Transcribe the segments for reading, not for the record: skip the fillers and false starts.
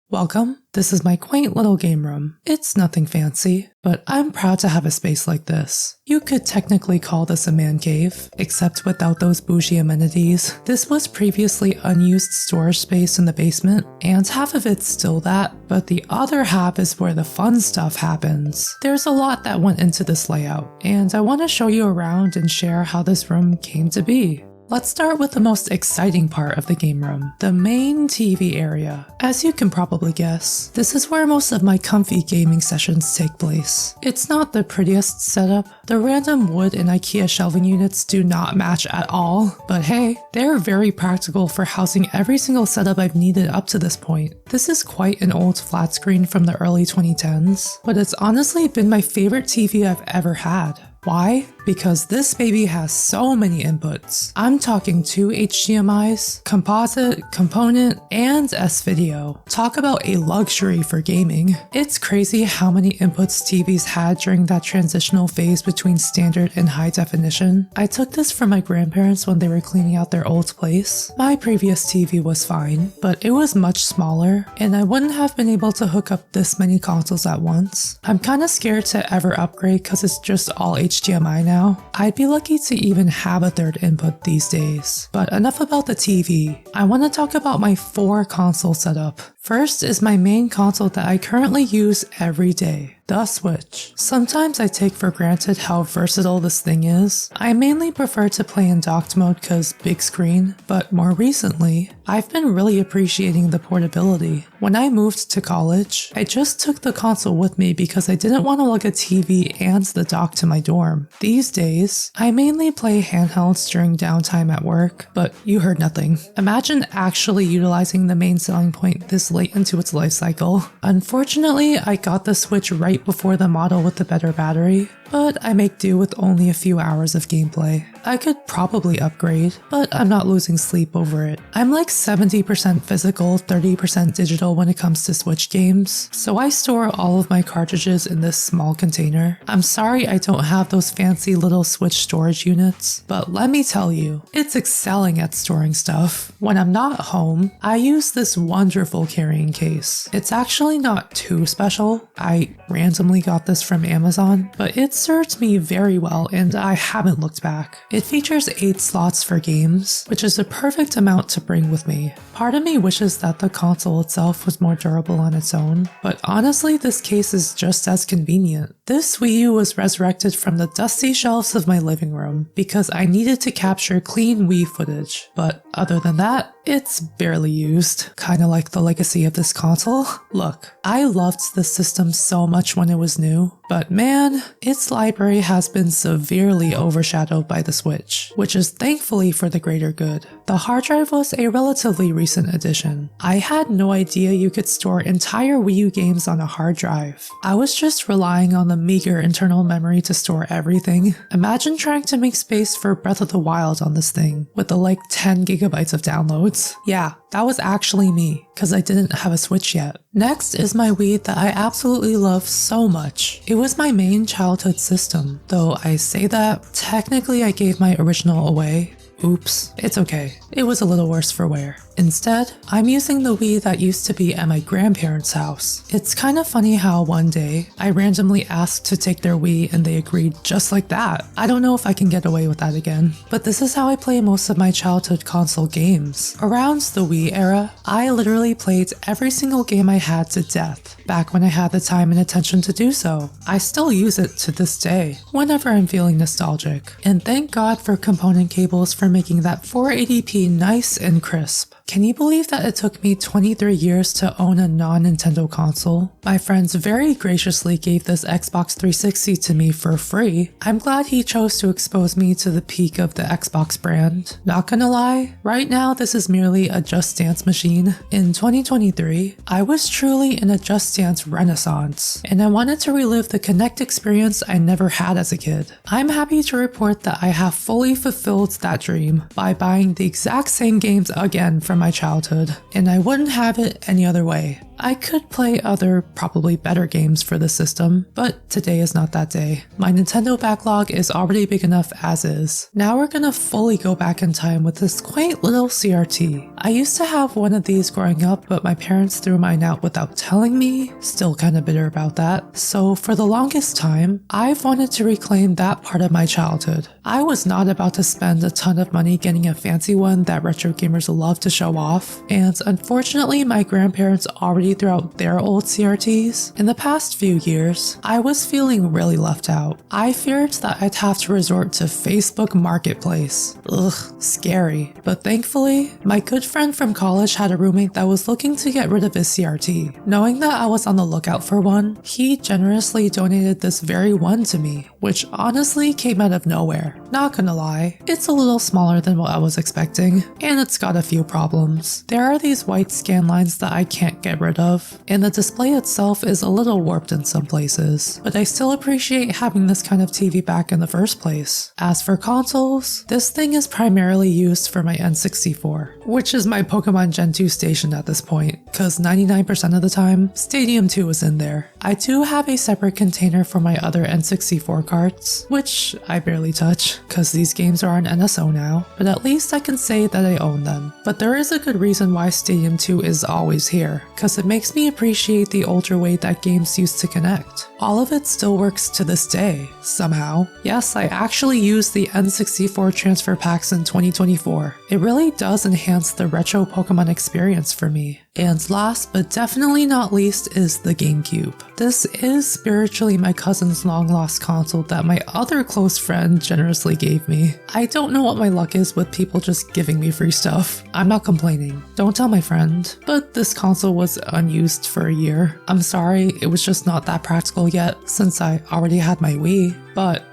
Welcome, this is my quaint little game room. It's nothing fancy, but I'm proud to have a space like this. You could technically call this a man cave, except without those bougie amenities. This was previously unused storage space in the basement, and half of it's still that, but the other half is where the fun stuff happens. There's a lot that went into this layout, and I want to show you around and share how this room came to be. Let's start with the most exciting part of the game room, the main TV area. As you can probably guess, this is where most of my comfy gaming sessions take place. It's not the prettiest setup. The random wood and IKEA shelving units do not match at all, but hey, they're very practical for housing every single setup I've needed up to this point. This is quite an old flat screen from the early 2010s, but it's honestly been my favorite TV I've ever had. Why? Because this baby has so many inputs. I'm talking 2 HDMIs, composite, component, and S-Video. Talk about a luxury for gaming. It's crazy how many inputs TVs had during that transitional phase between standard and high definition. I took this from my grandparents when they were cleaning out their old place. My previous TV was fine, but it was much smaller, and I wouldn't have been able to hook up this many consoles at once. I'm kinda scared to ever upgrade because it's just all HDMI now. I'd be lucky to even have a third input these days. But enough about the TV. I want to talk about my 4 console setup. First is my main console that I currently use every day, the Switch. Sometimes I take for granted how versatile this thing is. I mainly prefer to play in docked mode cause big screen, but more recently, I've been really appreciating the portability. When I moved to college, I just took the console with me because I didn't want to lug a TV and the dock to my dorm. These days, I mainly play handhelds during downtime at work, but you heard nothing. Imagine actually utilizing the main selling point this late into its life cycle. Unfortunately, I got the Switch right before the model with the better battery, but I make do with only a few hours of gameplay. I could probably upgrade, but I'm not losing sleep over it. I'm like 70% physical, 30% digital when it comes to Switch games, so I store all of my cartridges in this small container. I'm sorry I don't have those fancy little Switch storage units, but let me tell you, it's excelling at storing stuff. When I'm not home, I use this wonderful carrying case. It's actually not too special. I randomly got this from Amazon, but it served me very well and I haven't looked back. It features 8 slots for games, which is a perfect amount to bring with me. Part of me wishes that the console itself was more durable on its own, but honestly this case is just as convenient. This Wii U was resurrected from the dusty shelves of my living room because I needed to capture clean Wii footage, but other than that, it's barely used, kinda like the legacy of this console. Look, I loved this system so much when it was new, but man, its library has been severely overshadowed by the Switch, which is thankfully for the greater good. The hard drive was a relatively recent addition. I had no idea you could store entire Wii U games on a hard drive. I was just relying on the meager internal memory to store everything. Imagine trying to make space for Breath of the Wild on this thing, with the like 10 gigabytes of downloads. Yeah, that was actually me, cause I didn't have a Switch yet. Next is my Wii that I absolutely love so much. It was my main childhood system, though I say that, technically I gave my original away. Oops, it's okay. It was a little worse for wear. Instead, I'm using the Wii that used to be at my grandparents' house. It's kind of funny how one day, I randomly asked to take their Wii and they agreed just like that. I don't know if I can get away with that again, but this is how I play most of my childhood console games. Around the Wii era, I literally played every single game I had to death, back when I had the time and attention to do so. I still use it to this day, whenever I'm feeling nostalgic. And thank God for component cables for making that 480p nice and crisp. Can you believe that it took me 23 years to own a non-Nintendo console? My friends very graciously gave this Xbox 360 to me for free. I'm glad he chose to expose me to the peak of the Xbox brand. Not gonna lie, right now this is merely a Just Dance machine. In 2023, I was truly in a Just Dance renaissance, and I wanted to relive the Kinect experience I never had as a kid. I'm happy to report that I have fully fulfilled that dream by buying the exact same games again from my childhood, and I wouldn't have it any other way. I could play other, probably better games for the system, but today is not that day. My Nintendo backlog is already big enough as is. Now we're gonna fully go back in time with this quaint little CRT. I used to have one of these growing up, but my parents threw mine out without telling me. Still kinda bitter about that. So for the longest time, I've wanted to reclaim that part of my childhood. I was not about to spend a ton of money getting a fancy one that retro gamers love to show off, and unfortunately my grandparents already threw out their old CRTs. In the past few years, I was feeling really left out. I feared that I'd have to resort to Facebook Marketplace. Ugh, scary. But thankfully, my good friend from college had a roommate that was looking to get rid of his CRT. Knowing that I was on the lookout for one, he generously donated this very one to me, which honestly came out of nowhere. Not gonna lie, it's a little smaller than what I was expecting, and it's got a few problems. There are these white scan lines that I can't get rid of, and the display itself is a little warped in some places, but I still appreciate having this kind of TV back in the first place. As for consoles, this thing is primarily used for my N64, which is my Pokemon Gen 2 station at this point, cause 99% of the time, Stadium 2 is in there. I do have a separate container for my other N64 carts, which I barely touch, cause these games are on NSO now, but at least I can say that I own them. But there is a good reason why Stadium 2 is always here, cause it makes me appreciate the older way that games used to connect. All of it still works to this day, somehow. Yes, I actually used the N64 transfer packs in 2024. It really does enhance the retro Pokemon experience for me. And last but definitely not least is the GameCube. This is spiritually my cousin's long-lost console that my other close friend generously gave me. I don't know what my luck is with people just giving me free stuff. I'm not complaining. Don't tell my friend. But this console was unused for a year. I'm sorry, it was just not that practical yet since I already had my Wii.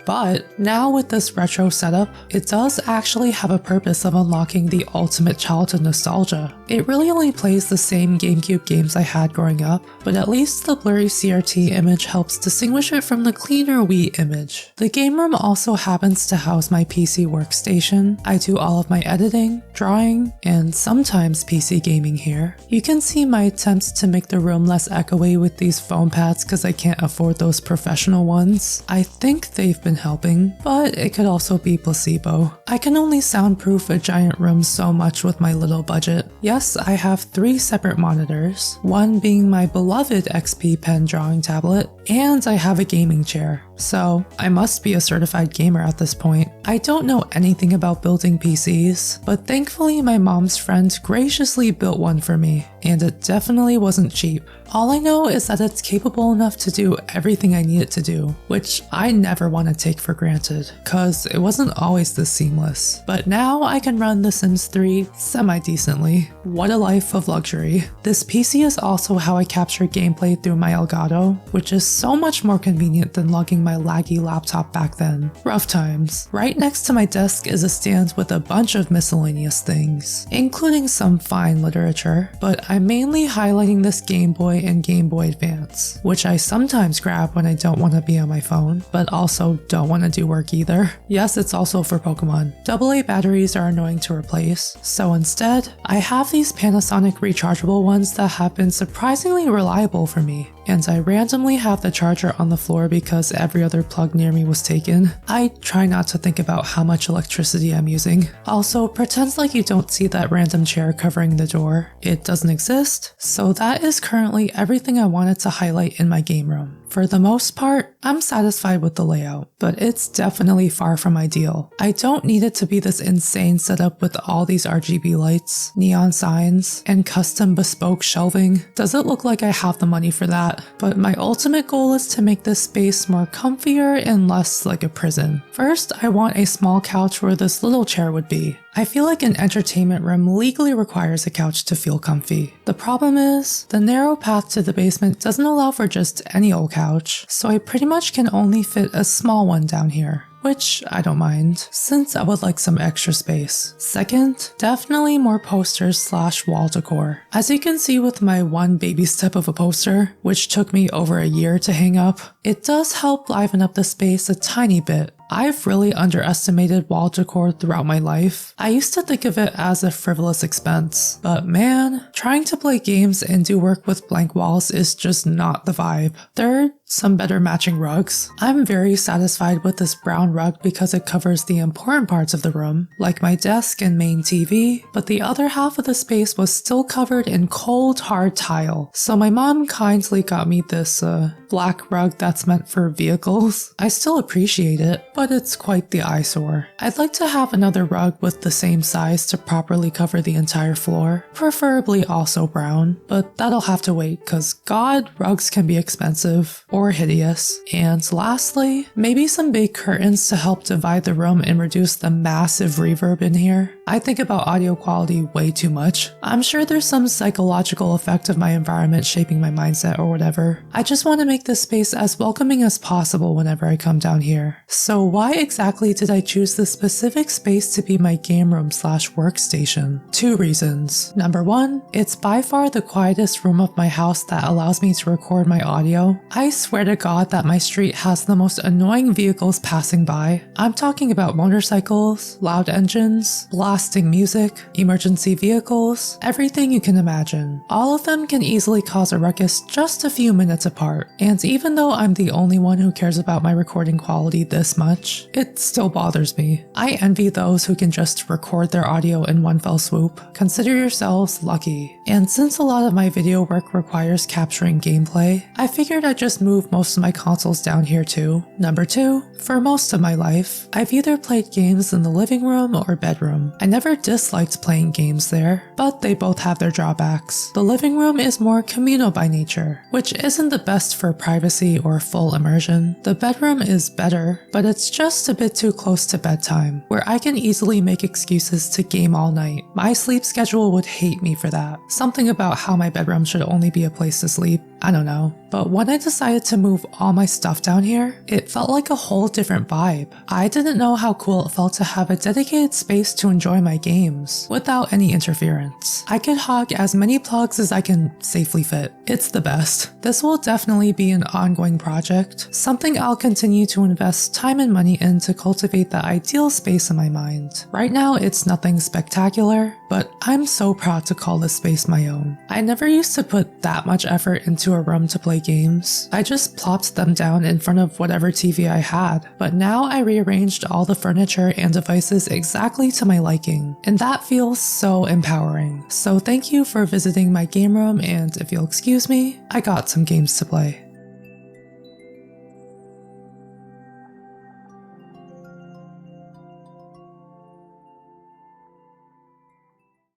But now with this retro setup, it does actually have a purpose of unlocking the ultimate childhood nostalgia. It really only plays the same GameCube games I had growing up, but at least the blurry CRT image helps distinguish it from the cleaner Wii image. The game room also happens to house my PC workstation. I do all of my editing, drawing, and sometimes PC gaming here. You can see my attempts to make the room less echoey with these foam pads because I can't afford those professional ones. I think they've been helping, but it could also be placebo. I can only soundproof a giant room so much with my little budget. Yes, I have 3 separate monitors, one being my beloved XP pen drawing tablet, and I have a gaming chair. So I must be a certified gamer at this point. I don't know anything about building PCs, but thankfully my mom's friend graciously built one for me, and it definitely wasn't cheap. All I know is that it's capable enough to do everything I need it to do, which I never want to take for granted, cause it wasn't always this seamless. But now I can run The Sims 3 semi-decently. What a life of luxury. This PC is also how I capture gameplay through my Elgato, which is so much more convenient than lugging my laggy laptop back then. Rough times. Right next to my desk is a stand with a bunch of miscellaneous things, including some fine literature, but I'm mainly highlighting this Game Boy and Game Boy Advance, which I sometimes grab when I don't want to be on my phone, but also don't want to do work either. Yes, it's also for Pokemon. AA batteries are annoying to replace, so instead, I have these Panasonic rechargeable ones that have been surprisingly reliable for me, and I randomly have the charger on the floor because every other plug near me was taken. I try not to think about how much electricity I'm using. Also, pretend like you don't see that random chair covering the door. It doesn't exist, so that is currently everything I wanted to highlight in my game room. For the most part, I'm satisfied with the layout, but it's definitely far from ideal. I don't need it to be this insane setup with all these RGB lights, neon signs, and custom bespoke shelving. Does it look like I have the money for that? But my ultimate goal is to make this space more comfier and less like a prison. First, I want a small couch where this little chair would be. I feel like an entertainment room legally requires a couch to feel comfy. The problem is, the narrow path to the basement doesn't allow for just any old couch, so I pretty much can only fit a small one down here. Which I don't mind, since I would like some extra space. Second, definitely more posters / wall decor. As you can see with my one baby step of a poster, which took me over a year to hang up, it does help liven up the space a tiny bit. I've really underestimated wall decor throughout my life. I used to think of it as a frivolous expense, but man, trying to play games and do work with blank walls is just not the vibe. Third, some better matching rugs. I'm very satisfied with this brown rug because it covers the important parts of the room, like my desk and main TV, but the other half of the space was still covered in cold, hard tile. So my mom kindly got me this black rug that's meant for vehicles. I still appreciate it, but it's quite the eyesore. I'd like to have another rug with the same size to properly cover the entire floor, preferably also brown, but that'll have to wait cause god, rugs can be expensive or hideous. And lastly, maybe some big curtains to help divide the room and reduce the massive reverb in here. I think about audio quality way too much. I'm sure there's some psychological effect of my environment shaping my mindset or whatever. I just want to make this space as welcoming as possible whenever I come down here. So why exactly did I choose this specific space to be my game room / workstation? 2 reasons. Number 1, it's by far the quietest room of my house that allows me to record my audio. I swear to God that my street has the most annoying vehicles passing by. I'm talking about motorcycles, loud engines, blasting music, emergency vehicles, everything you can imagine. All of them can easily cause a ruckus just a few minutes apart. And even though I'm the only one who cares about my recording quality this much, it still bothers me. I envy those who can just record their audio in one fell swoop. Consider yourselves lucky. And since a lot of my video work requires capturing gameplay, I figured I'd just move most of my consoles down here too. Number 2, for most of my life, I've either played games in the living room or bedroom. I never disliked playing games there, but they both have their drawbacks. The living room is more communal by nature, which isn't the best for privacy or full immersion. The bedroom is better, but it's just a bit too close to bedtime, where I can easily make excuses to game all night. My sleep schedule would hate me for that. Something about how my bedroom should only be a place to sleep. I don't know. But when I decided to move all my stuff down here, it felt like a whole different vibe. I didn't know how cool it felt to have a dedicated space to enjoy my games without any interference. I could hog as many plugs as I can safely fit. It's the best. This will definitely be an ongoing project, something I'll continue to invest time and money in to cultivate the ideal space in my mind. Right now, it's nothing spectacular, but I'm so proud to call this space my own. I never used to put that much effort into a room to play games. I just plopped them down in front of whatever TV I had, but now I rearranged all the furniture and devices exactly to my liking, and that feels so empowering. So thank you for visiting my game room, and if you'll excuse me, I got some games to play.